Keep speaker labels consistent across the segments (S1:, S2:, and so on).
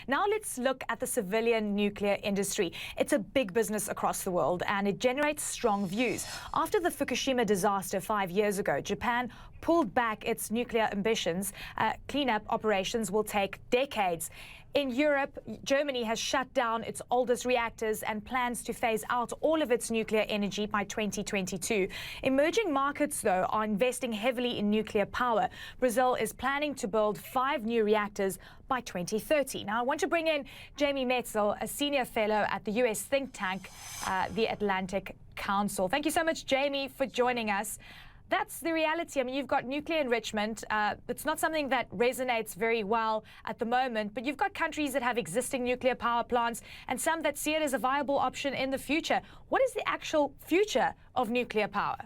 S1: Now let's look at the civilian nuclear industry. It's a big business across the world and it generates strong views. After the Fukushima disaster 5 years ago, Japan pulled back its nuclear ambitions. Cleanup operations will take decades. In Europe, Germany has shut down its oldest reactors and plans to phase out all of its nuclear energy by 2022. Emerging markets, though, are investing heavily in nuclear power. Brazil is planning to build 5 new reactors by 2030. Now, I want to bring in Jamie Metzl, a senior fellow at the US think tank, the Atlantic Council. Thank you so much, Jamie, for joining us. That's the reality. I mean, you've got nuclear enrichment. It's not something that resonates very well at the moment, but you've got countries that have existing nuclear power plants and some that see it as a viable option in the future. What is the actual future of nuclear power?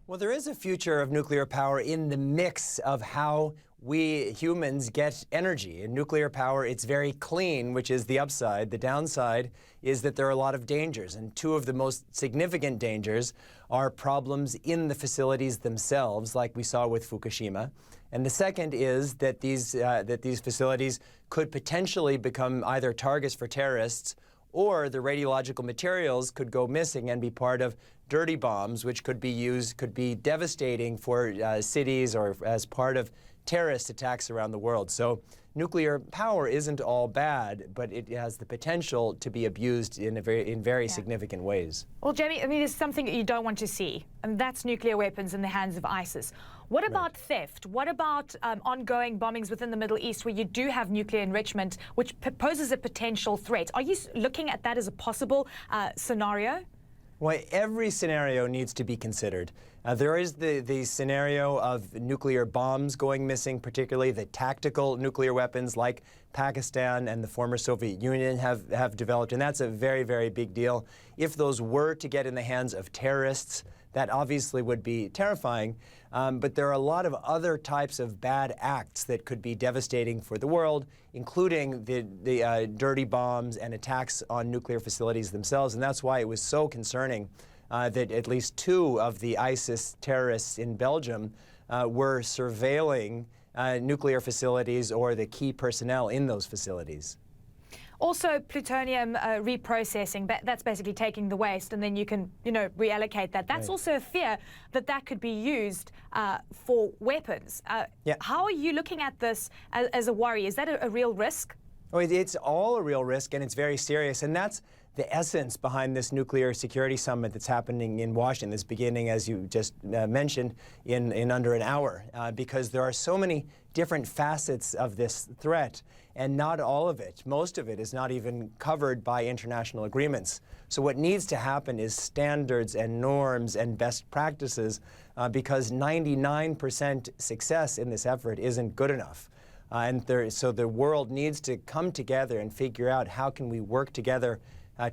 S2: Well, there is a future of nuclear power in the mix of how we humans get energy. In nuclear power, it's very clean, which is the upside. The downside is that there are a lot of dangers, and 2 of the most significant dangers are problems in the facilities themselves, like we saw with Fukushima. And the second is that these facilities could potentially become either targets for terrorists, or the radiological materials could go missing and be part of dirty bombs, which could be devastating for cities or as part of terrorist attacks around the world. So nuclear power isn't all bad, but it has the potential to be abused in very significant ways.
S1: Well, Jamie, I mean, there's something that you don't want to see, and that's nuclear weapons in the hands of ISIS. What about theft? What about ongoing bombings within the Middle East where you do have nuclear enrichment, which poses a potential threat? Are you looking at that as a possible scenario?
S2: Well, every scenario needs to be considered. There is the scenario of nuclear bombs going missing, particularly the tactical nuclear weapons like Pakistan and the former Soviet Union have developed, and that's a very, very big deal. If those were to get in the hands of terrorists, that obviously would be terrifying, but there are a lot of other types of bad acts that could be devastating for the world, including the dirty bombs and attacks on nuclear facilities themselves, and that's why it was so concerning that at least 2 of the ISIS terrorists in Belgium were surveilling nuclear facilities or the key personnel in those facilities.
S1: Also, plutonium reprocessing, that's basically taking the waste and then you can, reallocate that. That's also a fear that could be used for weapons. How are you looking at this as a worry? Is that a real risk?
S2: Oh, it's all a real risk, and it's very serious. And that's the essence behind this nuclear security summit that's happening in Washington, that's beginning, as you just mentioned, in under an hour, because there are so many different facets of this threat, and not all of it, most of it, is not even covered by international agreements. So what needs to happen is standards and norms and best practices, because 99% success in this effort isn't good enough. So the world needs to come together and figure out how can we work together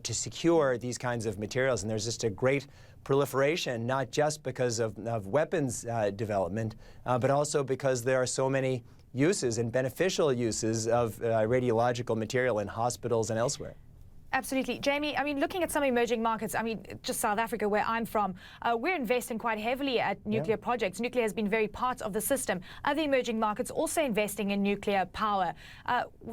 S2: to secure these kinds of materials. And there's just a great proliferation, not just because of weapons development, but also because there are so many uses and beneficial uses of radiological material in hospitals and elsewhere.
S1: Absolutely. Jamie, I mean, looking at some emerging markets, I mean, just South Africa, where I'm from, we're investing quite heavily at nuclear projects. Nuclear has been very part of the system. Other emerging markets also investing in nuclear power.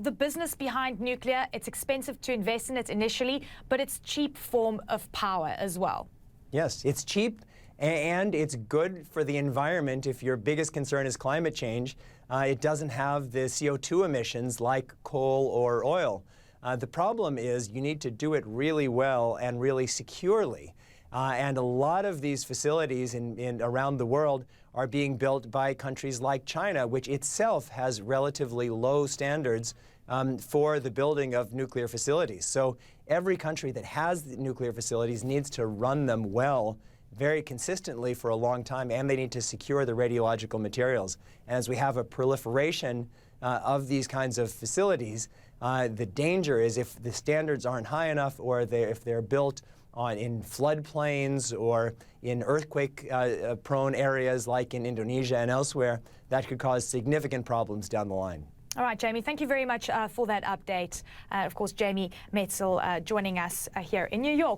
S1: The business behind nuclear, it's expensive to invest in it initially, but it's cheap form of power as well.
S2: Yes, it's cheap and it's good for the environment. If your biggest concern is climate change, it doesn't have the CO2 emissions like coal or oil. The problem is you need to do it really well and really securely. And a lot of these facilities around the world are being built by countries like China, which itself has relatively low standards for the building of nuclear facilities. So every country that has nuclear facilities needs to run them well, very consistently for a long time, and they need to secure the radiological materials. And as we have a proliferation of these kinds of facilities, the danger is if the standards aren't high enough, or if they're built in floodplains or in earthquake-prone areas like in Indonesia and elsewhere, that could cause significant problems down the line.
S1: All right, Jamie, thank you very much for that update. Of course, Jamie Metzl joining us here in New York.